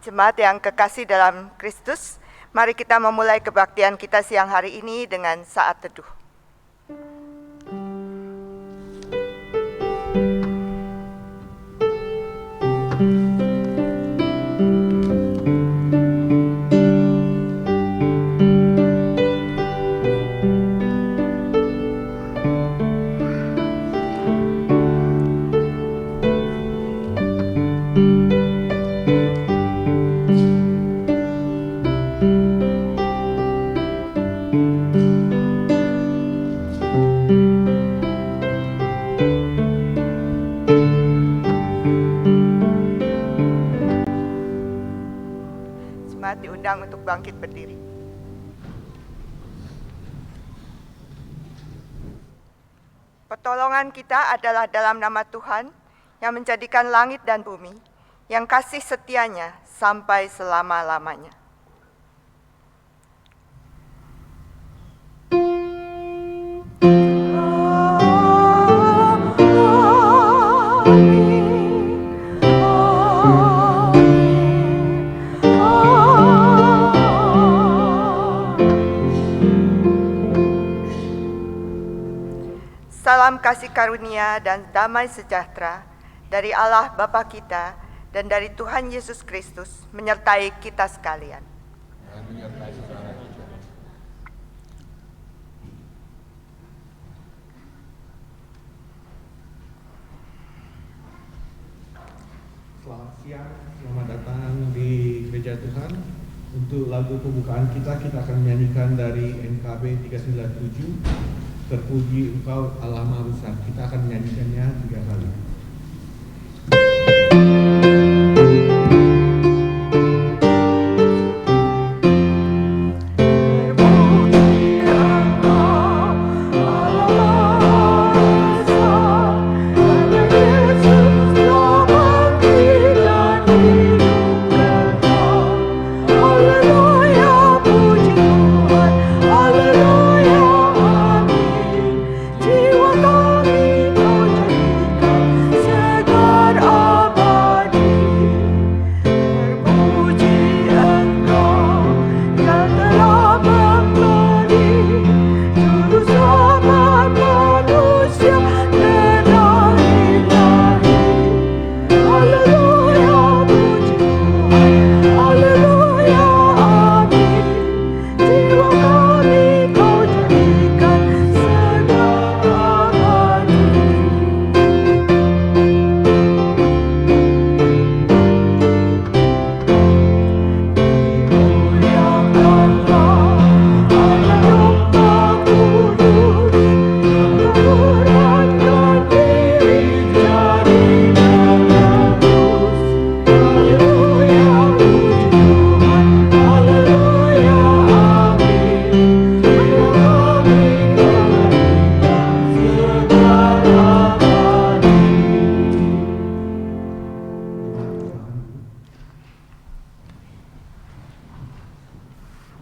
Jemaat yang kekasih dalam Kristus, mari kita memulai kebaktian kita siang hari ini dengan saat teduh. Diundang untuk bangkit berdiri. Pertolongan kita adalah dalam nama Tuhan yang menjadikan langit dan bumi, yang kasih setianya sampai selama-lamanya. Salam kasih karunia dan damai sejahtera dari Allah Bapa kita dan dari Tuhan Yesus Kristus menyertai kita sekalian. Selamat siang, selamat datang di Gereja Tuhan. Untuk lagu pembukaan kita akan menyanyikan dari NKB 397. Terpuji Engkau Allah Maha Besar. Kita akan menyanyikannya 3 kali.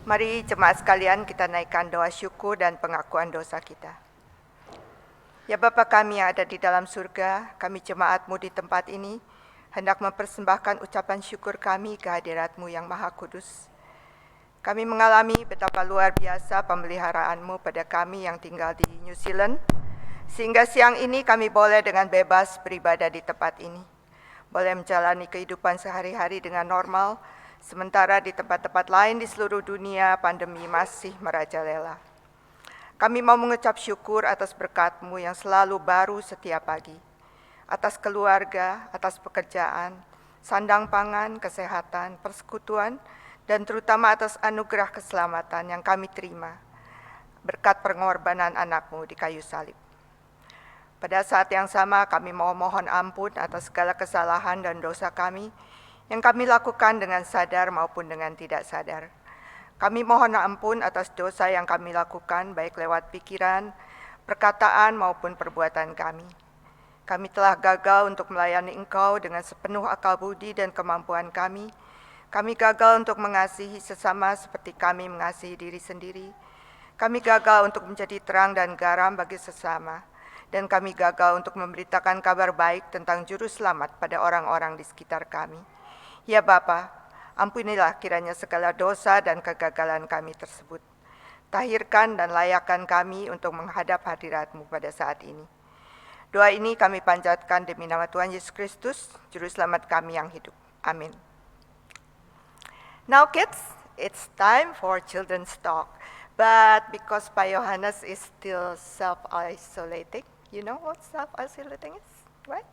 Mari jemaat sekalian kita naikkan doa syukur dan pengakuan dosa kita. Ya Bapa kami yang ada di dalam surga, kami jemaat-Mu di tempat ini hendak mempersembahkan ucapan syukur kami ke hadirat-Mu yang Maha Kudus. Kami mengalami betapa luar biasa pemeliharaan-Mu pada kami yang tinggal di New Zealand, sehingga siang ini kami boleh dengan bebas beribadah di tempat ini, boleh menjalani kehidupan sehari-hari dengan normal, sementara di tempat-tempat lain di seluruh dunia pandemi masih merajalela. Kami mau mengucap syukur atas berkat-Mu yang selalu baru setiap pagi, atas keluarga, atas pekerjaan, sandang pangan, kesehatan, persekutuan, dan terutama atas anugerah keselamatan yang kami terima berkat pengorbanan anak-Mu di kayu salib. Pada saat yang sama kami mau mohon ampun atas segala kesalahan dan dosa kami yang kami lakukan dengan sadar maupun dengan tidak sadar. Kami mohon ampun atas dosa yang kami lakukan baik lewat pikiran, perkataan maupun perbuatan kami. Kami telah gagal untuk melayani Engkau dengan sepenuh akal budi dan kemampuan kami. Kami gagal untuk mengasihi sesama seperti kami mengasihi diri sendiri. Kami gagal untuk menjadi terang dan garam bagi sesama. Dan kami gagal untuk memberitakan kabar baik tentang juru selamat pada orang-orang di sekitar kami. Ya Bapa, Ampunilah kiranya segala dosa dan kegagalan kami tersebut. Tahirkan dan layakkan kami untuk menghadap hadirat-Mu pada saat ini. Doa ini kami panjatkan demi nama Tuhan Yesus Kristus, Juru Selamat kami yang hidup. Amin. Now kids, it's time for children's talk. But because Pak Yohanes is still self-isolating, you know what self-isolating is, right?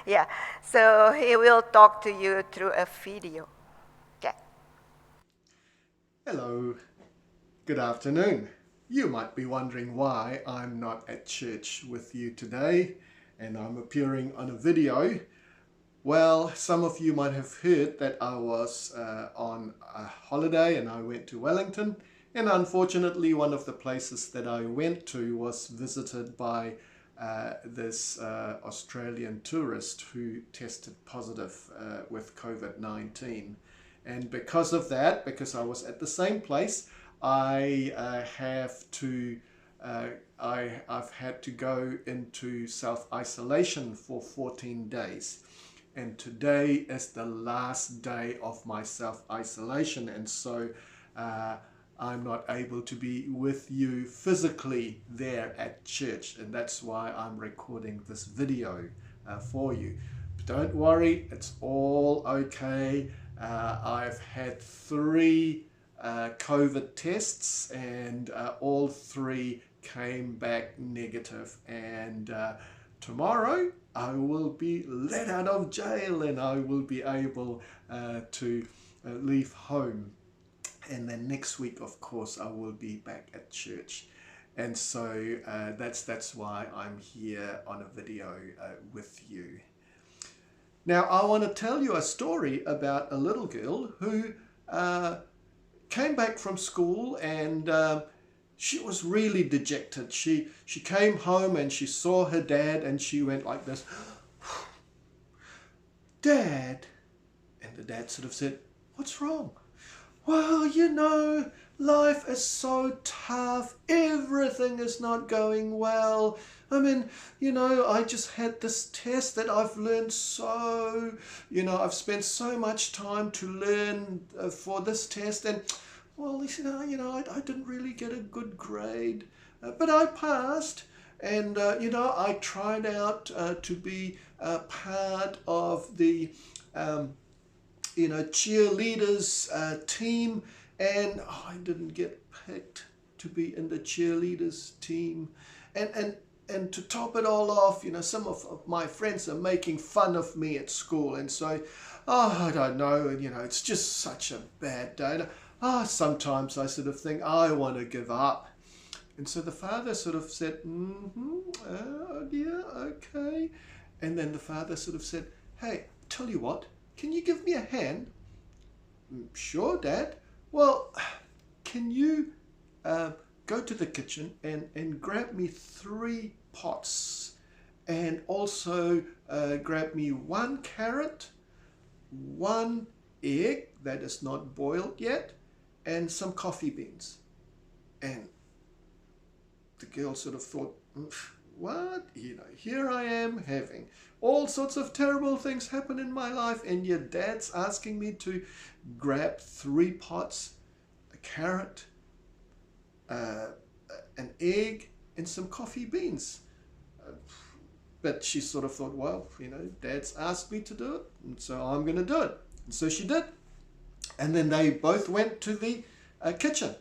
Yeah, so he will talk to you through a video. Okay. Hello, good afternoon. You might be wondering why I'm not at church with you today and I'm appearing on a video. Well, some of you might have heard that I was on a holiday and I went to Wellington, and unfortunately one of the places that I went to was visited by this Australian tourist who tested positive with COVID-19. And because of that, because I was at the same place, I've had to go into self-isolation for 14 days. And today is the last day of my self-isolation, and so I'm not able to be with you physically there at church, and that's why I'm recording this video for you. But don't worry, it's all okay. I've had 3 COVID tests, and all 3 came back negative, and tomorrow I will be let out of jail and I will be able to leave home. And then next week, of course, I will be back at church. And so that's why I'm here on a video with you. Now, I want to tell you a story about a little girl who came back from school, and she was really dejected. She came home and she saw her dad and she went like this, "Dad." And the dad sort of said, "What's wrong?" "Well, you know, life is so tough. Everything is not going well. I mean, you know, I just had this test that I've learned so, you know, I've spent so much time to learn for this test, and well, he said, you know, I didn't really get a good grade, but I passed. And, you know, I tried out to be part of the, you know, cheerleaders team, and I didn't get picked to be in the cheerleaders team. And to top it all off, you know, some of my friends are making fun of me at school, and so, I don't know, you know, it's just such a bad day. Sometimes I sort of think, I want to give up. And so the father sort of said, yeah, okay. And then the father sort of said, "Hey, tell you what, can you give me a hand?" "Sure, Dad." "Well, can you go to the kitchen and grab me 3 pots, and also grab me 1 carrot, 1 egg that is not boiled yet, and some coffee beans." And the girl sort of thought, what? You know, here I am having all sorts of terrible things happen in my life, and your dad's asking me to grab 3 pots, a carrot, an egg, and some coffee beans. But she sort of thought, well, you know, Dad's asked me to do it, and so I'm going to do it. And so she did. And then they both went to the kitchen,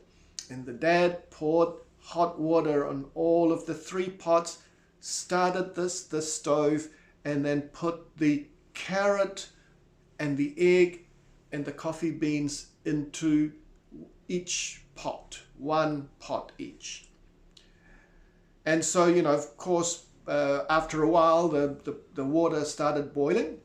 and the dad poured hot water on all of the 3 pots, started the stove, and then put the carrot and the egg and the coffee beans into each pot, 1 pot each. And so, you know, of course, after a while, the water started boiling.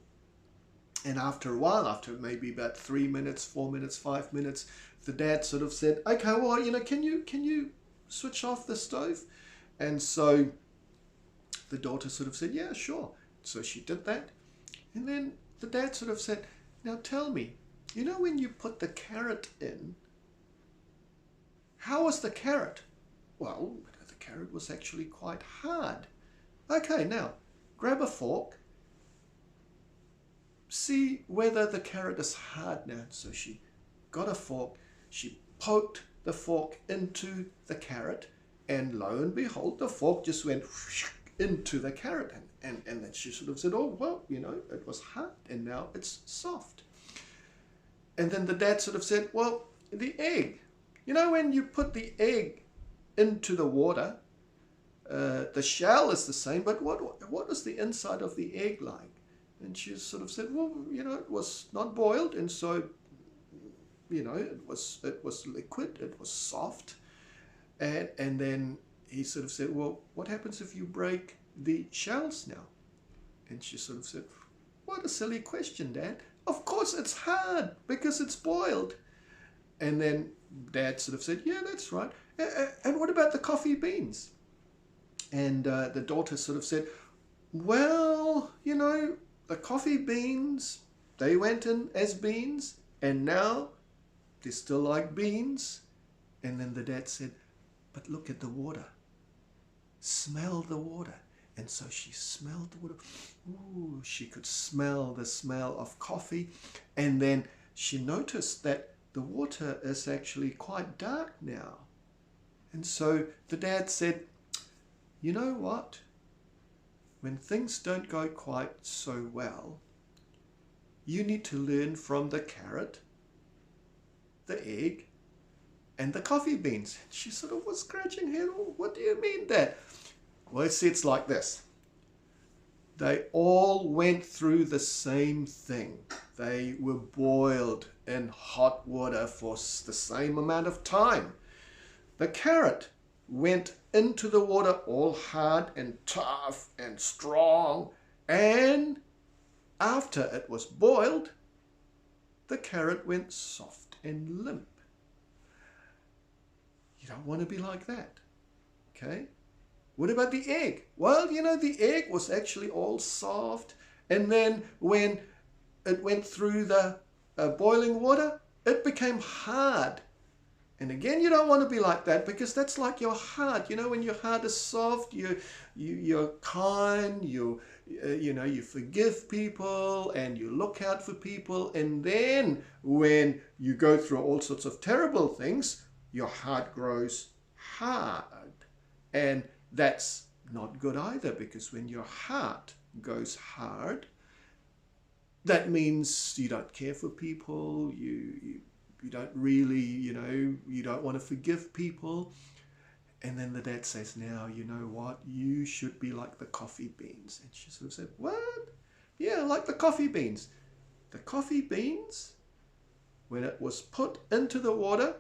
And after a while, after maybe about 3 minutes, 4 minutes, 5 minutes, the dad sort of said, "Okay, well, you know, can you switch off the stove?" And so the daughter sort of said, "Yeah, sure." So she did that. And then the dad sort of said, "Now tell me, you know, when you put the carrot in, how was the carrot?" "Well, the carrot was actually quite hard." "Okay, now grab a fork, see whether the carrot is hard now. So she got a fork, she poked the fork into the carrot, and lo and behold, the fork just went into the carrot. And then she sort of said, oh, well, it was hard and now it's soft. And then the dad sort of said, well, the egg, when you put the egg into the water, the shell is the same, but what is the inside of the egg like? And she sort of said, well, it was not boiled, and so, it was liquid, it was soft. And then he sort of said, well, what happens if you break the shells now? And she sort of said, what a silly question, Dad. Of course it's hard because it's boiled. And then Dad sort of said, yeah, that's right. And what about the coffee beans? And the daughter sort of said, well, the coffee beans, they went in as beans, and now they're still like beans. And then the dad said, but look at the water. Smell the water. And so she smelled the water. Ooh, she could smell the smell of coffee. And then she noticed that the water is actually quite dark now. And so the dad said, you know what? When things don't go quite so well, you need to learn from the carrot, the egg, and the coffee beans. She sort of was scratching her head. Oh, what do you mean, Dad? Well, it's like this. They all went through the same thing. They were boiled in hot water for the same amount of time. The carrot went into the water all hard and tough and strong, and after it was boiled, the carrot went soft and limp. You don't want to be like that, okay? What about the egg? Well, the egg was actually all soft, and then when it went through the boiling water, it became hard. And again, you don't want to be like that, because that's like your heart. When your heart is soft, you're kind, you forgive people, and you look out for people. And then when you go through all sorts of terrible things, your heart grows hard. And that's not good either, because when your heart goes hard, that means you don't care for people, you don't really, you don't want to forgive people. And then the dad says, now, you know what? You should be like the coffee beans. And she sort of said, what? Yeah, like the coffee beans. The coffee beans, when it was put into the water,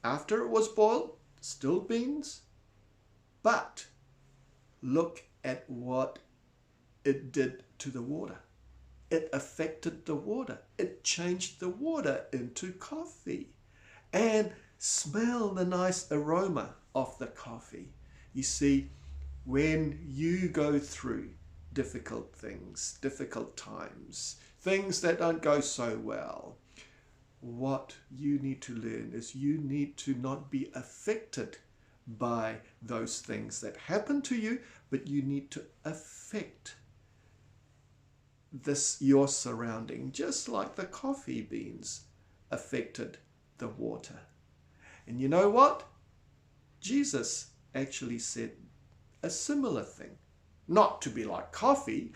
after it was boiled, still beans. But look at what it did to the water. It affected the water. It changed the water into coffee. And smell the nice aroma of the coffee. You see, when you go through difficult things, difficult times, things that don't go so well, what you need to learn is you need to not be affected by those things that happen to you, but you need to affect your surrounding, just like the coffee beans affected the water. And you know what? Jesus actually said a similar thing. Not to be like coffee,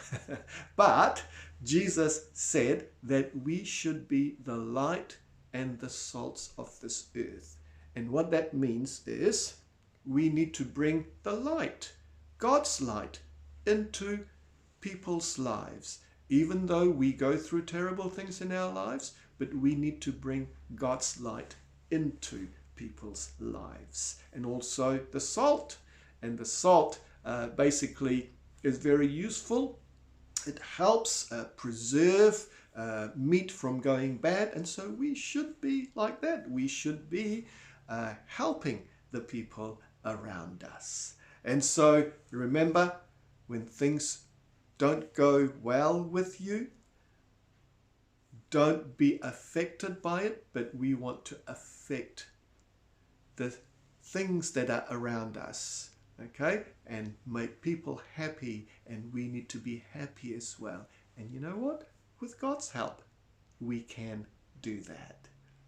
but Jesus said that we should be the light and the salts of this earth. And what that means is we need to bring the light, God's light, into people's lives. Even though we go through terrible things in our lives, but we need to bring God's light into people's lives. And also the salt. And the salt basically is very useful. It helps preserve meat from going bad. And so we should be like that. We should be helping the people around us. And so remember, when things don't go well with you, don't be affected by it, but we want to affect the things that are around us, okay? And make people happy, and we need to be happy as well. And you know what? with God's help, we can do that.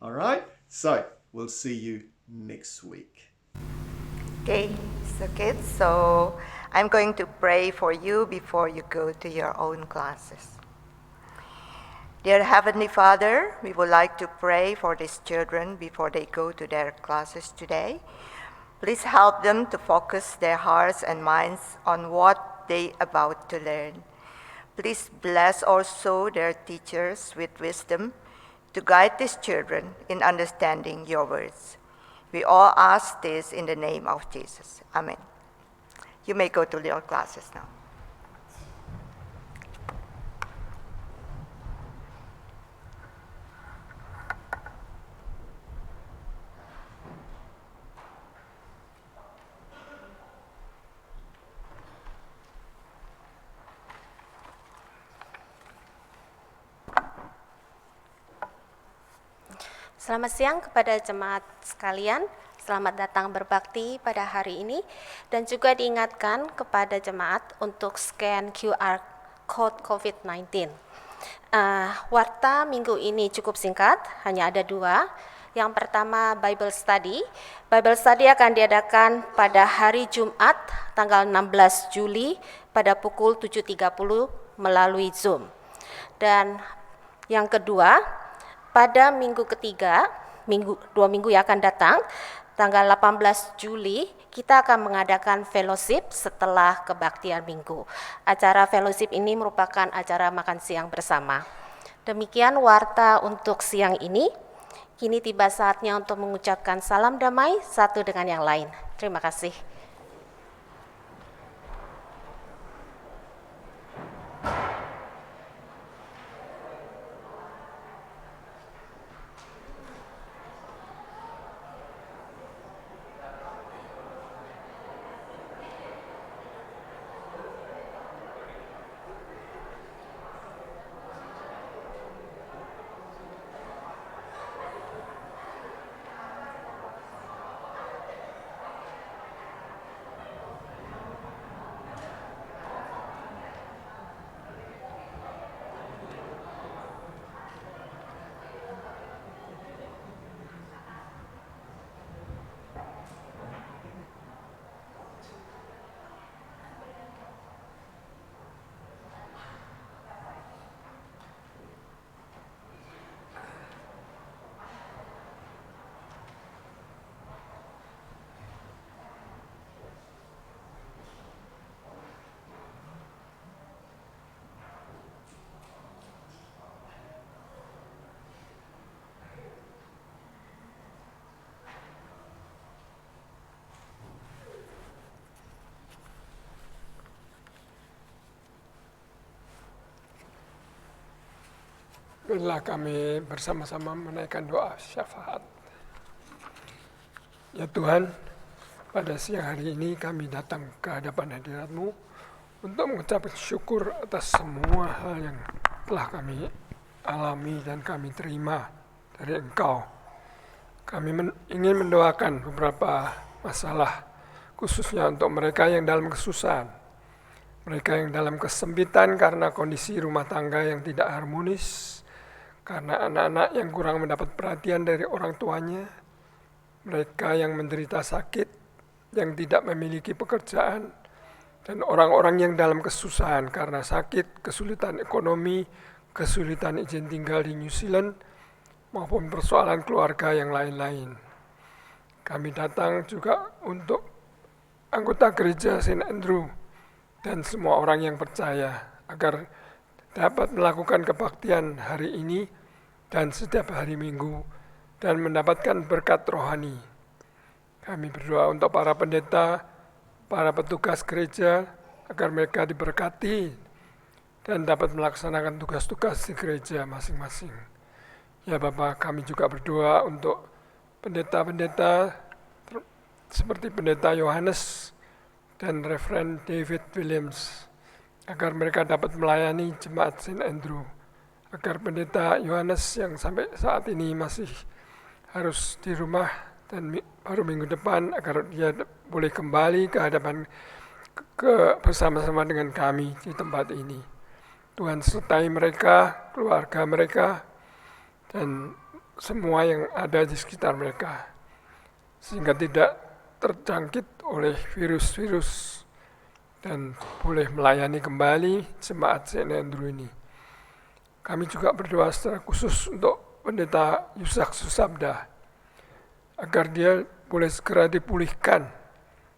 All right? So, we'll see you next week. Okay, so kids, so I'm going to pray for you before you go to your own classes. Dear Heavenly Father, we would like to pray for these children before they go to their classes today. Please help them to focus their hearts and minds on what they are about to learn. Please bless also their teachers with wisdom to guide these children in understanding your words. We all ask this in the name of Jesus. Amen. You may go to your classes now. Selamat siang kepada jemaat sekalian, selamat datang berbakti pada hari ini, dan juga diingatkan kepada jemaat untuk scan QR Code COVID-19. Warta minggu ini cukup singkat, hanya ada 2. Yang pertama Bible Study. Bible Study akan diadakan pada hari Jumat, tanggal 16 Juli pada pukul 7.30 melalui Zoom. Dan yang kedua, pada minggu ketiga, 2 minggu yang akan datang, tanggal 18 Juli, kita akan mengadakan fellowship setelah kebaktian minggu. Acara fellowship ini merupakan acara makan siang bersama. Demikian warta untuk siang ini. Kini tiba saatnya untuk mengucapkan salam damai satu dengan yang lain. Terima kasih. Marilah kami bersama-sama menaikkan doa syafaat. Ya Tuhan, pada siang hari ini kami datang ke hadapan hadirat-Mu untuk mengucapkan syukur atas semua hal yang telah kami alami dan kami terima dari Engkau. Kami ingin mendoakan beberapa masalah, khususnya untuk mereka yang dalam kesusahan, mereka yang dalam kesempitan karena kondisi rumah tangga yang tidak harmonis, karena anak-anak yang kurang mendapat perhatian dari orang tuanya, mereka yang menderita sakit, yang tidak memiliki pekerjaan, dan orang-orang yang dalam kesusahan karena sakit, kesulitan ekonomi, kesulitan izin tinggal di New Zealand, maupun persoalan keluarga yang lain-lain. Kami datang juga untuk anggota gereja St. Andrew dan semua orang yang percaya agar dapat melakukan kebaktian hari ini dan setiap hari Minggu dan mendapatkan berkat rohani. Kami berdoa untuk para pendeta, para petugas gereja agar mereka diberkati dan dapat melaksanakan tugas-tugas di gereja masing-masing. Ya Bapa, kami juga berdoa untuk pendeta-pendeta seperti pendeta Yohanes dan Reverend David Williams, agar mereka dapat melayani jemaat St. Andrew, agar pendeta Yohanes yang sampai saat ini masih harus di rumah dan baru minggu depan, agar dia boleh kembali ke hadapan bersama-sama dengan kami di tempat ini. Tuhan sertai mereka, keluarga mereka, dan semua yang ada di sekitar mereka, sehingga tidak terjangkit oleh virus-virus dan boleh melayani kembali jemaat St. Andrew ini. Kami juga berdoa secara khusus untuk Pendeta Yusak Susabda, agar dia boleh segera dipulihkan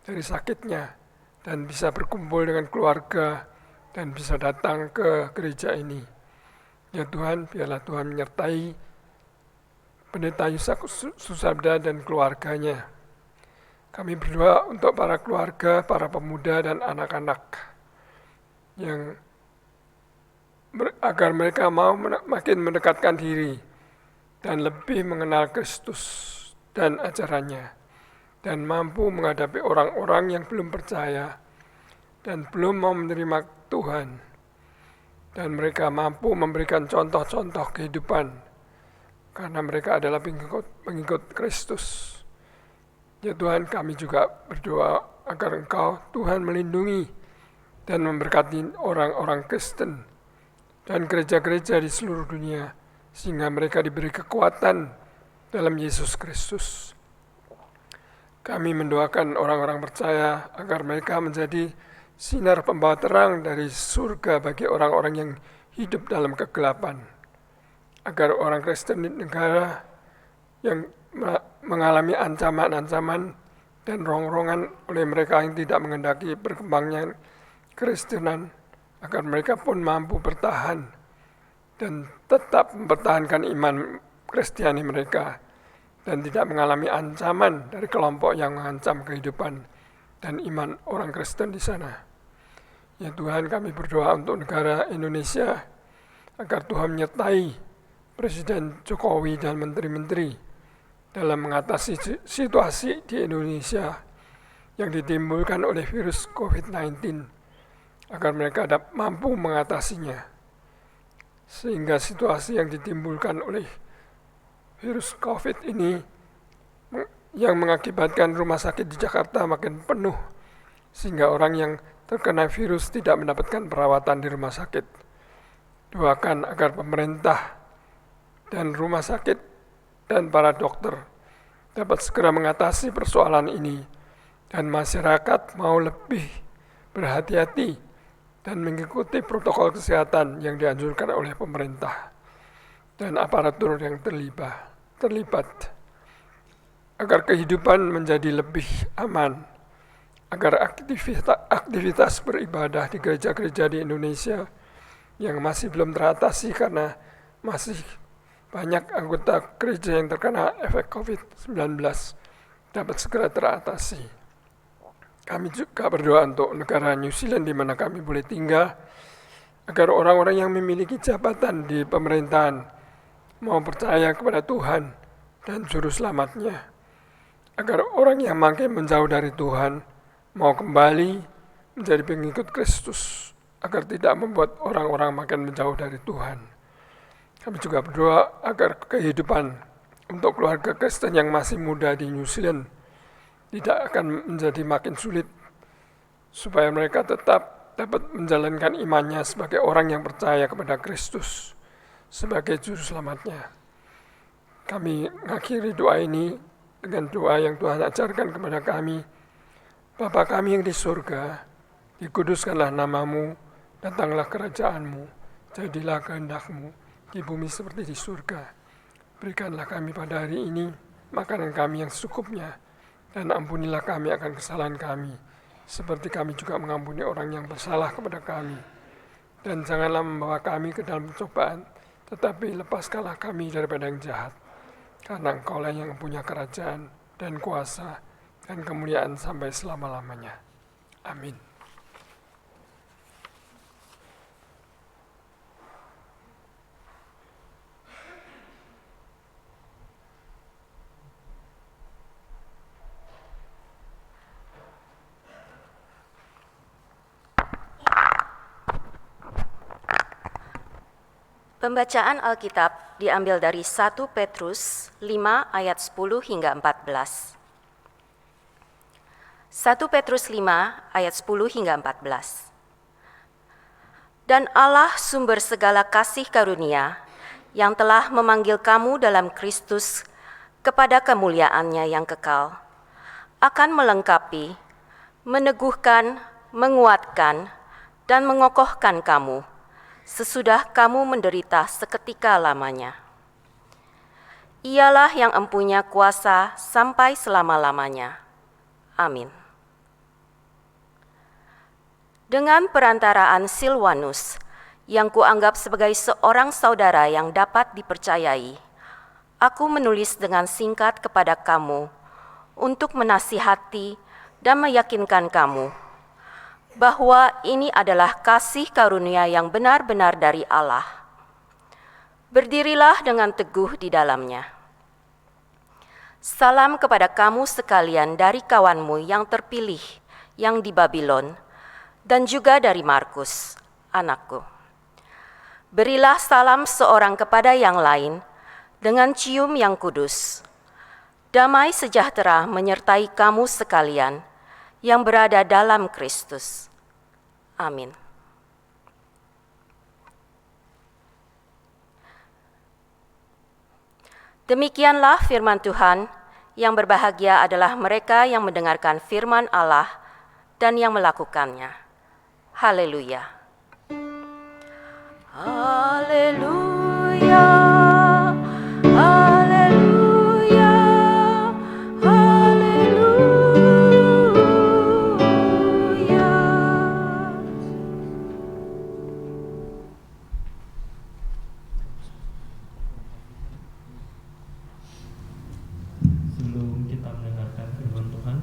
dari sakitnya dan bisa berkumpul dengan keluarga dan bisa datang ke gereja ini. Ya Tuhan, biarlah Tuhan menyertai Pendeta Yusak Susabda dan keluarganya. Kami berdoa untuk para keluarga, para pemuda dan anak-anak yang agar mereka mau makin mendekatkan diri dan lebih mengenal Kristus dan ajarannya, dan mampu menghadapi orang-orang yang belum percaya dan belum mau menerima Tuhan, dan mereka mampu memberikan contoh-contoh kehidupan karena mereka adalah pengikut Kristus. Ya Tuhan, kami juga berdoa agar Engkau Tuhan melindungi dan memberkati orang-orang Kristen dan gereja-gereja di seluruh dunia, sehingga mereka diberi kekuatan dalam Yesus Kristus. Kami mendoakan orang-orang percaya agar mereka menjadi sinar pembawa terang dari surga bagi orang-orang yang hidup dalam kegelapan, agar orang Kristen di negara yang mengalami ancaman-ancaman dan rongrongan oleh mereka yang tidak menghendaki berkembangnya Kristenan, agar mereka pun mampu bertahan dan tetap mempertahankan iman Kristiani mereka dan tidak mengalami ancaman dari kelompok yang mengancam kehidupan dan iman orang Kristen di sana. Ya Tuhan, kami berdoa untuk negara Indonesia agar Tuhan menyertai Presiden Jokowi dan menteri-menteri dalam mengatasi situasi di Indonesia yang ditimbulkan oleh virus COVID-19, agar mereka mampu mengatasinya, sehingga situasi yang ditimbulkan oleh virus COVID ini yang mengakibatkan rumah sakit di Jakarta makin penuh, sehingga orang yang terkena virus tidak mendapatkan perawatan di rumah sakit. Doakan agar pemerintah dan rumah sakit dan para dokter dapat segera mengatasi persoalan ini, dan masyarakat mau lebih berhati-hati dan mengikuti protokol kesehatan yang dianjurkan oleh pemerintah dan aparatur yang terlibat, agar kehidupan menjadi lebih aman, agar aktivitas beribadah di gereja-gereja di Indonesia yang masih belum teratasi karena masih banyak anggota gereja yang terkena efek COVID-19 dapat segera teratasi. Kami juga berdoa untuk negara New Zealand di mana kami boleh tinggal, agar orang-orang yang memiliki jabatan di pemerintahan mau percaya kepada Tuhan dan Juru Selamatnya, agar orang yang makin menjauh dari Tuhan mau kembali menjadi pengikut Kristus, agar tidak membuat orang-orang makin menjauh dari Tuhan. Kami juga berdoa agar kehidupan untuk keluarga Kristen yang masih muda di New Zealand tidak akan menjadi makin sulit, supaya mereka tetap dapat menjalankan imannya sebagai orang yang percaya kepada Kristus sebagai Juru Selamatnya. Kami mengakhiri doa ini dengan doa yang Tuhan ajarkan kepada kami. Bapa kami yang di surga, dikuduskanlah namamu, datanglah kerajaanmu, jadilah kehendak-Mu di bumi seperti di surga. Berikanlah kami pada hari ini makanan kami yang secukupnya, dan ampunilah kami akan kesalahan kami, seperti kami juga mengampuni orang yang bersalah kepada kami. Dan janganlah membawa kami ke dalam pencobaan, tetapi lepaskanlah kami daripada yang jahat. Karena Engkaulah yang punya kerajaan dan kuasa dan kemuliaan sampai selama-lamanya. Amin. Pembacaan Alkitab diambil dari 1 Petrus 5 ayat 10 hingga 14. 1 Petrus 5 ayat 10 hingga 14. Dan Allah sumber segala kasih karunia yang telah memanggil kamu dalam Kristus kepada kemuliaan-Nya yang kekal, akan melengkapi, meneguhkan, menguatkan, dan mengokohkan kamu sesudah kamu menderita seketika lamanya. Ialah yang empunya kuasa sampai selama-lamanya. Amin. Dengan perantaraan Silwanus, yang kuanggap sebagai seorang saudara yang dapat dipercayai, aku menulis dengan singkat kepada kamu untuk menasihati dan meyakinkan kamu bahwa ini adalah kasih karunia yang benar-benar dari Allah. Berdirilah dengan teguh di dalamnya. Salam kepada kamu sekalian dari kawanmu yang terpilih yang di Babylon, dan juga dari Markus, anakku. Berilah salam seorang kepada yang lain dengan cium yang kudus. Damai sejahtera menyertai kamu sekalian yang berada dalam Kristus. Amin. Demikianlah firman Tuhan. Yang berbahagia adalah mereka yang mendengarkan firman Allah dan yang melakukannya. Haleluya. Haleluya. Haleluya. Haleluya. Sebelum kita mendengarkan firman Tuhan,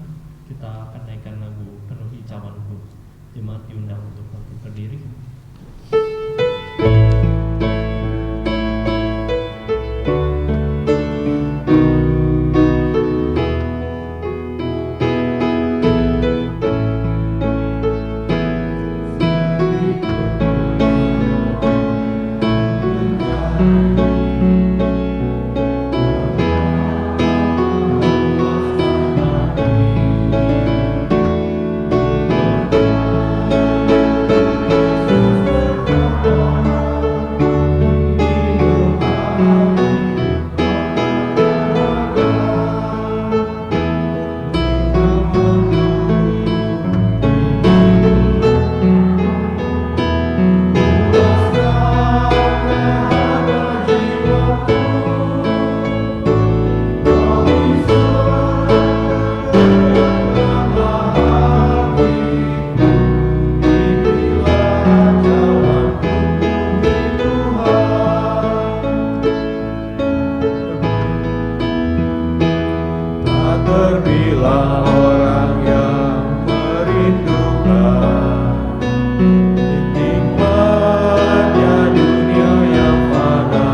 kita akan naikkan lagu Penuhi Cawanku. Jemaat diundang untuk bangkit berdiri. Terbilang orang yang merindukan nikmatnya dunia yang fana,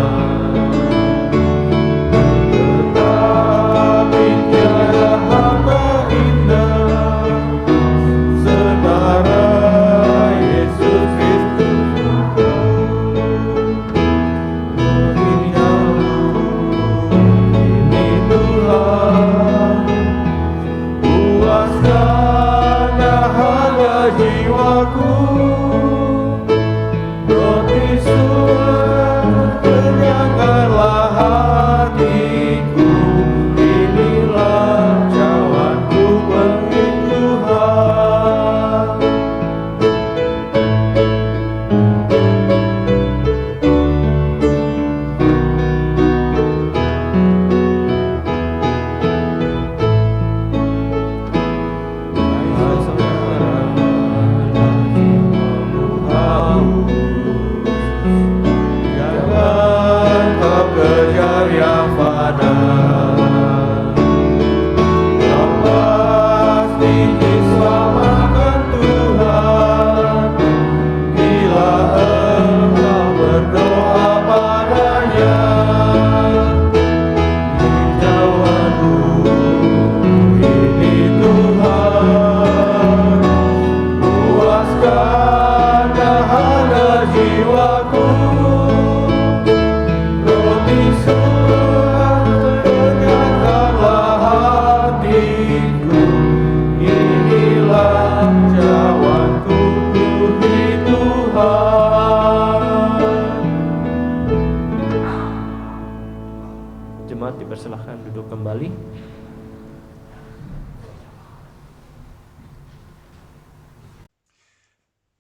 tetapi tiada harta indah setara Yesus Kristus. Ini Tuhan,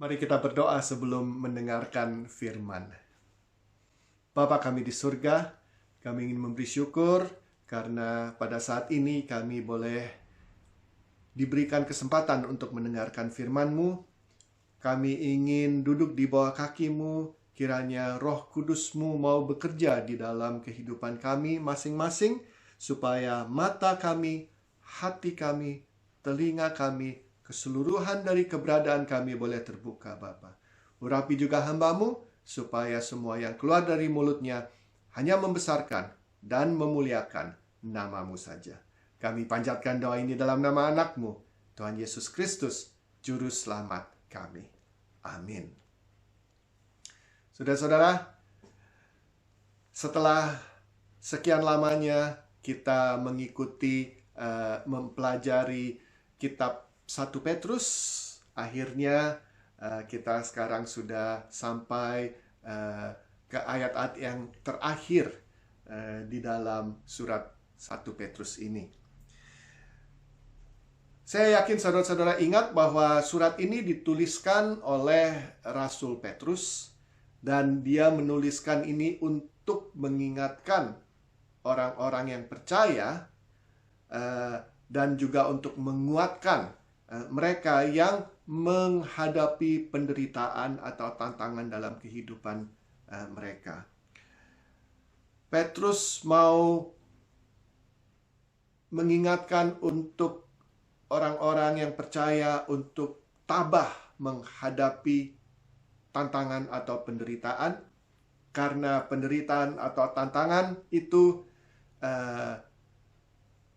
Mari kita berdoa sebelum mendengarkan firman. Bapa kami di surga, kami ingin memberi syukur karena pada saat ini kami boleh diberikan kesempatan untuk mendengarkan firman-Mu. Kami ingin duduk di bawah kaki-Mu, kiranya Roh Kudus-Mu mau bekerja di dalam kehidupan kami masing-masing, supaya mata kami, hati kami, telinga kami, keseluruhan dari keberadaan kami boleh terbuka, Bapa. Urapi juga hamba-Mu, supaya semua yang keluar dari mulutnya hanya membesarkan dan memuliakan nama-Mu saja. Kami panjatkan doa ini dalam nama anak-Mu, Tuhan Yesus Kristus, Juru Selamat kami. Amin. Saudara-saudara, setelah sekian lamanya kita mengikuti, mempelajari kitab 1 Petrus, akhirnya kita sekarang sudah sampai ke ayat-ayat yang terakhir di dalam surat 1 Petrus ini. Saya yakin saudara-saudara ingat bahwa surat ini dituliskan oleh Rasul Petrus, dan dia menuliskan ini untuk mengingatkan orang-orang yang percaya dan juga untuk menguatkan mereka yang menghadapi penderitaan atau tantangan dalam kehidupan mereka. Petrus mau mengingatkan untuk orang-orang yang percaya untuk tabah menghadapi tantangan atau penderitaan, karena penderitaan atau tantangan itu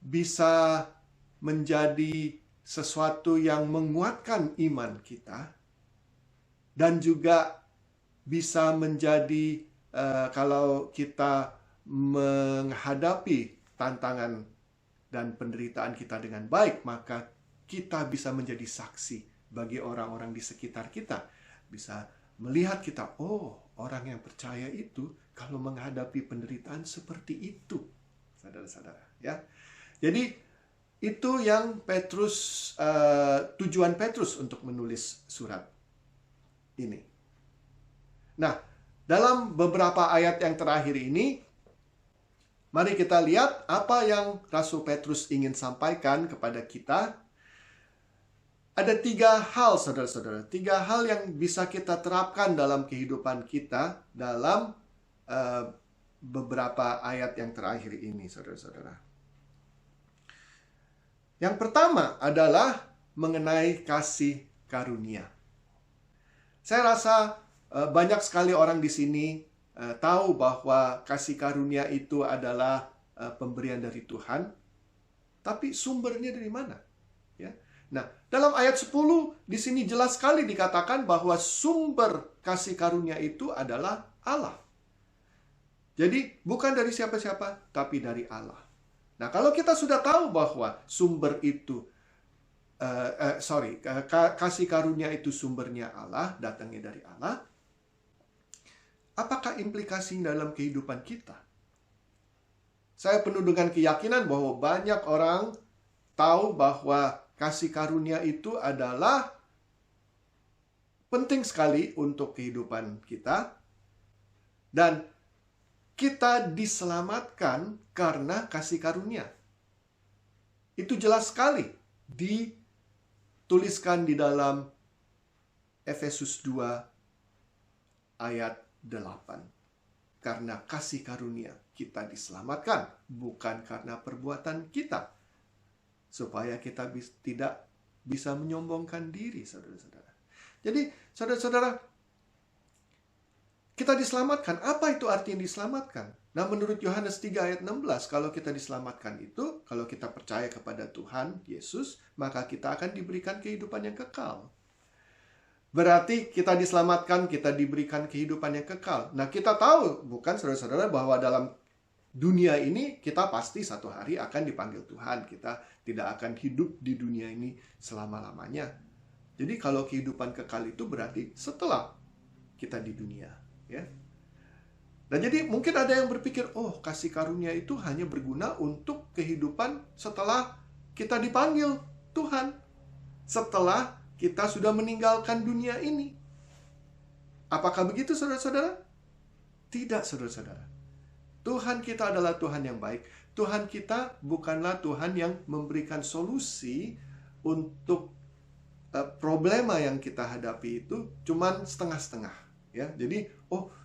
bisa menjadi sesuatu yang menguatkan iman kita, dan juga bisa menjadi kalau kita menghadapi tantangan dan penderitaan kita dengan baik, maka kita bisa menjadi saksi bagi orang-orang di sekitar kita. Bisa melihat kita, oh, orang yang percaya itu kalau menghadapi penderitaan seperti itu, saudara-saudara, ya. Jadi itu yang Petrus, tujuan Petrus untuk menulis surat ini. Nah, dalam beberapa ayat yang terakhir ini, mari kita lihat apa yang Rasul Petrus ingin sampaikan kepada kita. Ada 3 hal, saudara-saudara. 3 hal yang bisa kita terapkan dalam kehidupan kita dalam beberapa ayat yang terakhir ini, saudara-saudara. Yang pertama adalah mengenai kasih karunia. Saya rasa banyak sekali orang di sini tahu bahwa kasih karunia itu adalah pemberian dari Tuhan. Tapi sumbernya dari mana? Ya. Nah, dalam ayat 10 di sini jelas sekali dikatakan bahwa sumber kasih karunia itu adalah Allah. Jadi bukan dari siapa-siapa, tapi dari Allah. Nah, kalau kita sudah tahu bahwa sumber itu, kasih karunia itu sumbernya Allah, datangnya dari Allah, apakah implikasi dalam kehidupan kita? Saya penuh dengan keyakinan bahwa banyak orang tahu bahwa kasih karunia itu adalah penting sekali untuk kehidupan kita, dan kita diselamatkan karena kasih karunia. Itu jelas sekali dituliskan di dalam Efesus 2 ayat 8. Karena kasih karunia kita diselamatkan, bukan karena perbuatan kita, supaya kita tidak bisa menyombongkan diri, saudara-saudara. Jadi, saudara-saudara, kita diselamatkan. Apa itu artinya diselamatkan? Nah, menurut Yohanes 3 ayat 16, kalau kita diselamatkan itu, kalau kita percaya kepada Tuhan Yesus, maka kita akan diberikan kehidupan yang kekal. Berarti kita diselamatkan, kita diberikan kehidupan yang kekal. Nah, kita tahu, bukan saudara-saudara, bahwa dalam dunia ini kita pasti satu hari akan dipanggil Tuhan. Kita tidak akan hidup di dunia ini selama-lamanya. Jadi kalau kehidupan kekal itu berarti setelah kita di dunia, ya. Nah, jadi mungkin ada yang berpikir, oh, kasih karunia itu hanya berguna untuk kehidupan setelah kita dipanggil Tuhan, setelah kita sudah meninggalkan dunia ini. Apakah begitu saudara-saudara? Tidak, saudara-saudara. Tuhan kita adalah Tuhan yang baik. Tuhan kita bukanlah Tuhan yang memberikan solusi untuk problema yang kita hadapi itu cuman setengah-setengah, ya. Jadi,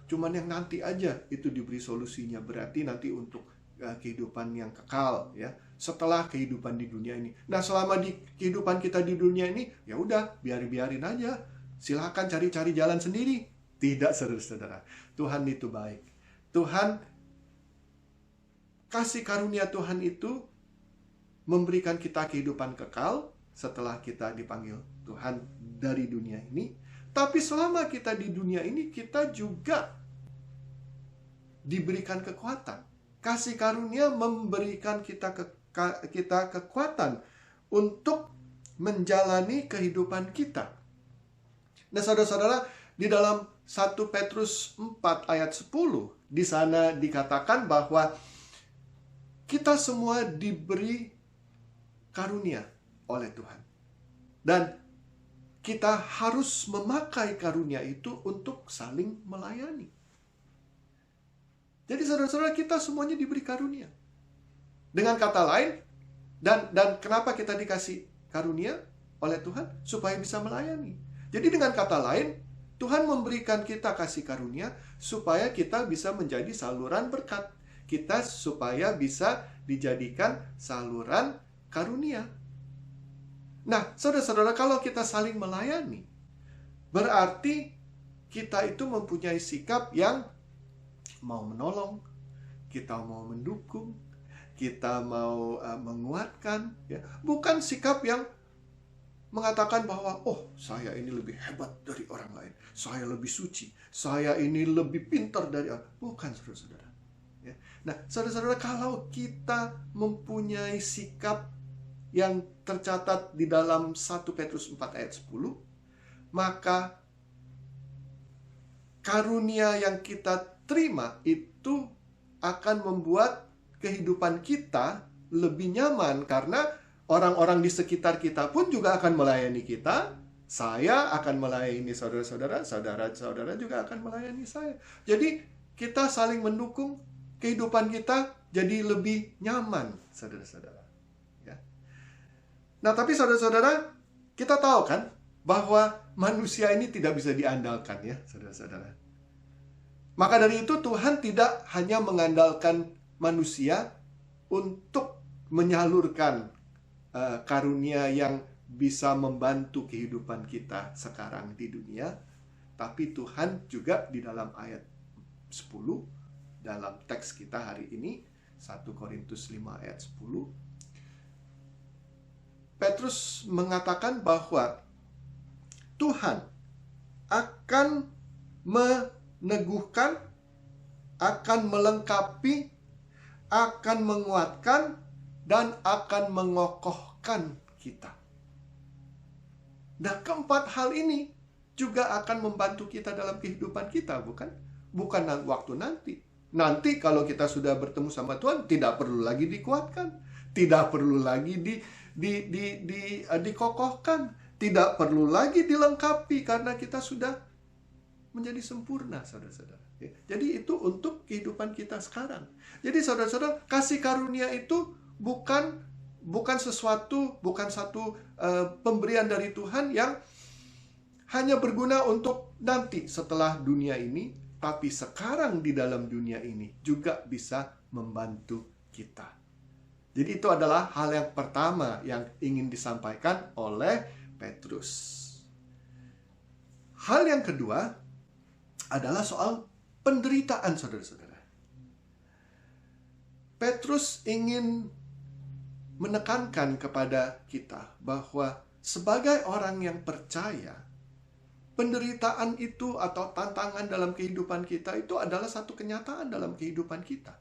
cuman yang nanti aja itu diberi solusinya, berarti nanti untuk kehidupan yang kekal, ya. Setelah kehidupan di dunia ini. Nah, selama di kehidupan kita di dunia ini, ya udah, biarin aja. Silakan cari-cari jalan sendiri. Tidak, saudara-saudara. Tuhan itu baik. Tuhan, kasih karunia Tuhan itu memberikan kita kehidupan kekal setelah kita dipanggil Tuhan dari dunia ini. Tapi selama kita di dunia ini, kita juga diberikan kekuatan. Kasih karunia memberikan kita kekuatan untuk menjalani kehidupan kita. Nah, saudara-saudara, di dalam 1 Petrus 4 ayat 10, di sana dikatakan bahwa kita semua diberi karunia oleh Tuhan. Dan kita harus memakai karunia itu untuk saling melayani. Jadi saudara-saudara, kita semuanya diberi karunia. Dengan kata lain, dan kenapa kita dikasih karunia oleh Tuhan? Supaya bisa melayani. Jadi dengan kata lain, Tuhan memberikan kita kasih karunia supaya kita bisa menjadi saluran berkat. Kita supaya bisa dijadikan saluran karunia. Nah, saudara-saudara, kalau kita saling melayani, berarti kita itu mempunyai sikap yang mau menolong, kita mau mendukung, kita mau menguatkan, ya. Bukan sikap yang mengatakan bahwa, saya ini lebih hebat dari orang lain, saya lebih suci, saya ini lebih pintar dari orang. Bukan, saudara-saudara. Ya. Nah, saudara-saudara, kalau kita mempunyai sikap yang tercatat di dalam 1 Petrus 4 ayat 10, maka karunia yang kita terima itu akan membuat kehidupan kita lebih nyaman, karena orang-orang di sekitar kita pun juga akan melayani kita. Saya akan melayani saudara-saudara, saudara-saudara juga akan melayani saya. Jadi kita saling mendukung, kehidupan kita jadi lebih nyaman, saudara-saudara. Ya. Nah, tapi saudara-saudara, kita tahu kan bahwa manusia ini tidak bisa diandalkan, ya, saudara-saudara. Maka dari itu Tuhan tidak hanya mengandalkan manusia untuk menyalurkan karunia yang bisa membantu kehidupan kita sekarang di dunia, tapi Tuhan juga di dalam ayat 10 dalam teks kita hari ini, 1 Korintus 5 ayat 10, Petrus mengatakan bahwa Tuhan akan meneguhkan, akan melengkapi, akan menguatkan, dan akan mengokohkan kita. Nah, keempat hal ini juga akan membantu kita dalam kehidupan kita, bukan? Bukan waktu nanti. Nanti kalau kita sudah bertemu sama Tuhan, tidak perlu lagi dikuatkan, tidak perlu lagi dikokohkan, tidak perlu lagi dilengkapi, karena kita sudah menjadi sempurna, saudara-saudara. Jadi itu untuk kehidupan kita sekarang. Jadi saudara-saudara, kasih karunia itu bukan sesuatu, bukan satu pemberian dari Tuhan yang hanya berguna untuk nanti setelah dunia ini, tapi sekarang di dalam dunia ini juga bisa membantu kita. Jadi itu adalah hal yang pertama yang ingin disampaikan oleh Petrus. Hal yang kedua adalah soal penderitaan, saudara-saudara. Petrus ingin menekankan kepada kita bahwa sebagai orang yang percaya, penderitaan itu atau tantangan dalam kehidupan kita itu adalah satu kenyataan dalam kehidupan kita.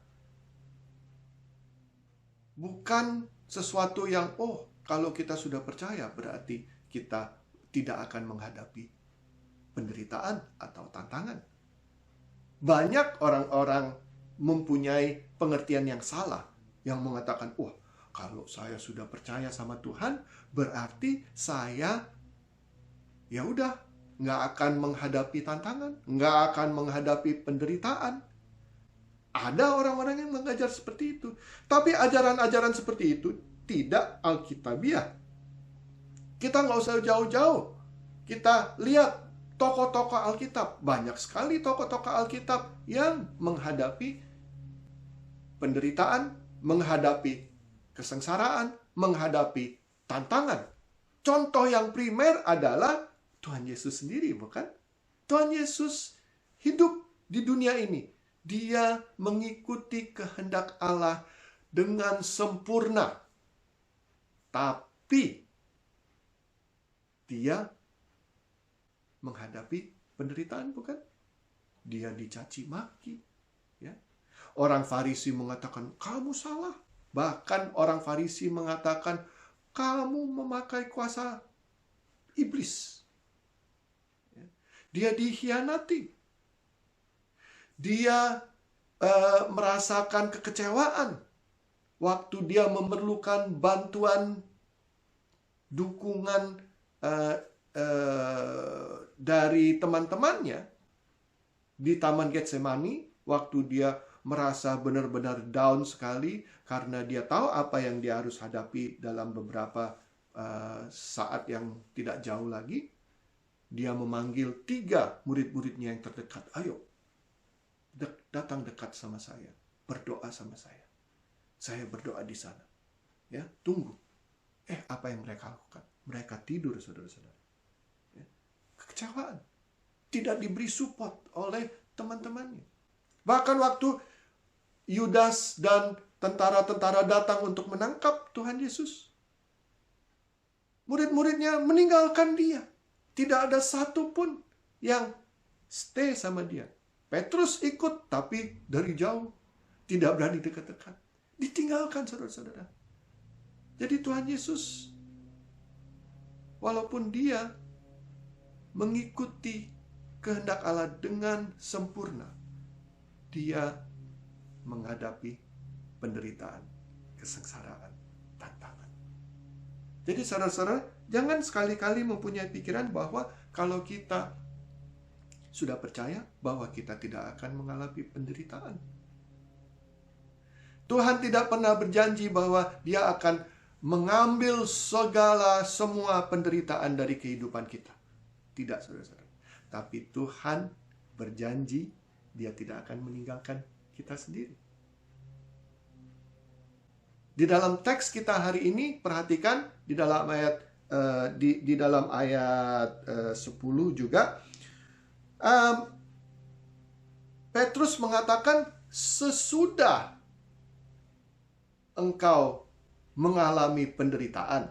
Bukan sesuatu yang, kalau kita sudah percaya berarti kita tidak akan menghadapi penderitaan atau tantangan. Banyak orang-orang mempunyai pengertian yang salah, yang mengatakan, kalau saya sudah percaya sama Tuhan, berarti saya, ya udah, nggak akan menghadapi tantangan, nggak akan menghadapi penderitaan. Ada orang-orang yang mengajar seperti itu. Tapi ajaran-ajaran seperti itu tidak alkitabiah. Kita nggak usah jauh-jauh. Kita lihat tokoh-tokoh Alkitab. Banyak sekali tokoh-tokoh Alkitab yang menghadapi penderitaan, menghadapi kesengsaraan, menghadapi tantangan. Contoh yang primer adalah Tuhan Yesus sendiri, bukan? Tuhan Yesus hidup di dunia ini. Dia mengikuti kehendak Allah dengan sempurna. Tapi dia menghadapi penderitaan, bukan? Dia dicaci maki, ya. Orang Farisi mengatakan, kamu salah. Bahkan orang Farisi mengatakan, kamu memakai kuasa iblis. Ya. Dia dikhianati. Dia merasakan kekecewaan waktu dia memerlukan bantuan, dukungan dari teman-temannya di Taman Getsemani, waktu dia merasa benar-benar down sekali karena dia tahu apa yang dia harus hadapi dalam beberapa saat yang tidak jauh lagi. Dia memanggil 3 murid-muridnya yang terdekat. Ayo, datang dekat sama saya, berdoa sama saya. Saya berdoa di sana. Ya, tunggu. Apa yang mereka lakukan? Mereka tidur, saudara-saudara. Ya. Kekecewaan. Tidak diberi support oleh teman-temannya. Bahkan waktu Yudas dan tentara-tentara datang untuk menangkap Tuhan Yesus, murid-muridnya meninggalkan dia. Tidak ada satupun yang stay sama dia. Petrus ikut, tapi dari jauh. Tidak berani dekat-dekat. Ditinggalkan, saudara-saudara. Jadi Tuhan Yesus, walaupun dia mengikuti kehendak Allah dengan sempurna, dia menghadapi penderitaan, kesengsaraan, tantangan. Jadi saudara-saudara, jangan sekali-kali mempunyai pikiran bahwa kalau kita sudah percaya bahwa kita tidak akan mengalami penderitaan. Tuhan tidak pernah berjanji bahwa dia akan mengambil semua penderitaan dari kehidupan kita. Tidak, saudara-saudara. Tapi Tuhan berjanji dia tidak akan meninggalkan kita sendiri. Di dalam teks kita hari ini, perhatikan di dalam ayat di dalam ayat 10 juga, Petrus mengatakan, sesudah engkau mengalami penderitaan,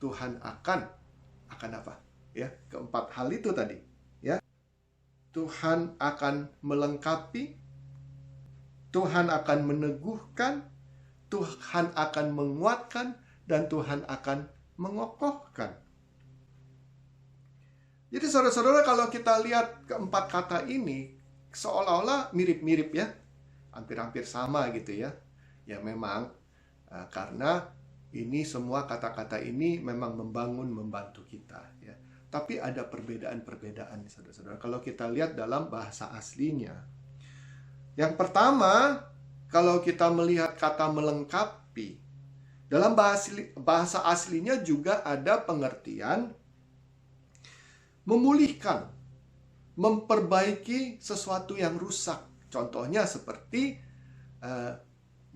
Tuhan akan apa? Ya, keempat hal itu tadi, ya. Tuhan akan melengkapi, Tuhan akan meneguhkan, Tuhan akan menguatkan, dan Tuhan akan mengokohkan. Jadi saudara-saudara, kalau kita lihat keempat kata ini, seolah-olah mirip-mirip ya. Hampir-hampir sama gitu ya. Ya memang, karena ini semua kata-kata ini memang membantu kita ya. Tapi ada perbedaan-perbedaan, saudara-saudara. Kalau kita lihat dalam bahasa aslinya. Yang pertama, kalau kita melihat kata melengkapi, dalam bahasa aslinya juga ada pengertian memulihkan, memperbaiki sesuatu yang rusak. Contohnya seperti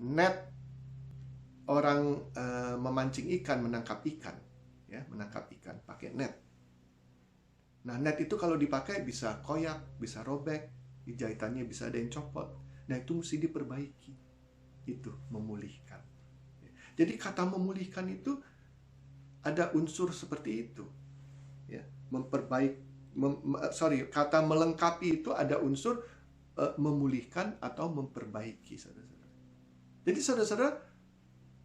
net orang memancing ikan, menangkap ikan, ya, menangkap ikan pakai net. Nah, net itu kalau dipakai bisa koyak, bisa robek, jahitannya bisa ada yang copot. Nah, itu mesti diperbaiki. Itu memulihkan. Jadi kata memulihkan itu ada unsur seperti itu. Ya, kata melengkapi itu ada unsur memulihkan atau memperbaiki, saudara-saudara. Jadi saudara-saudara,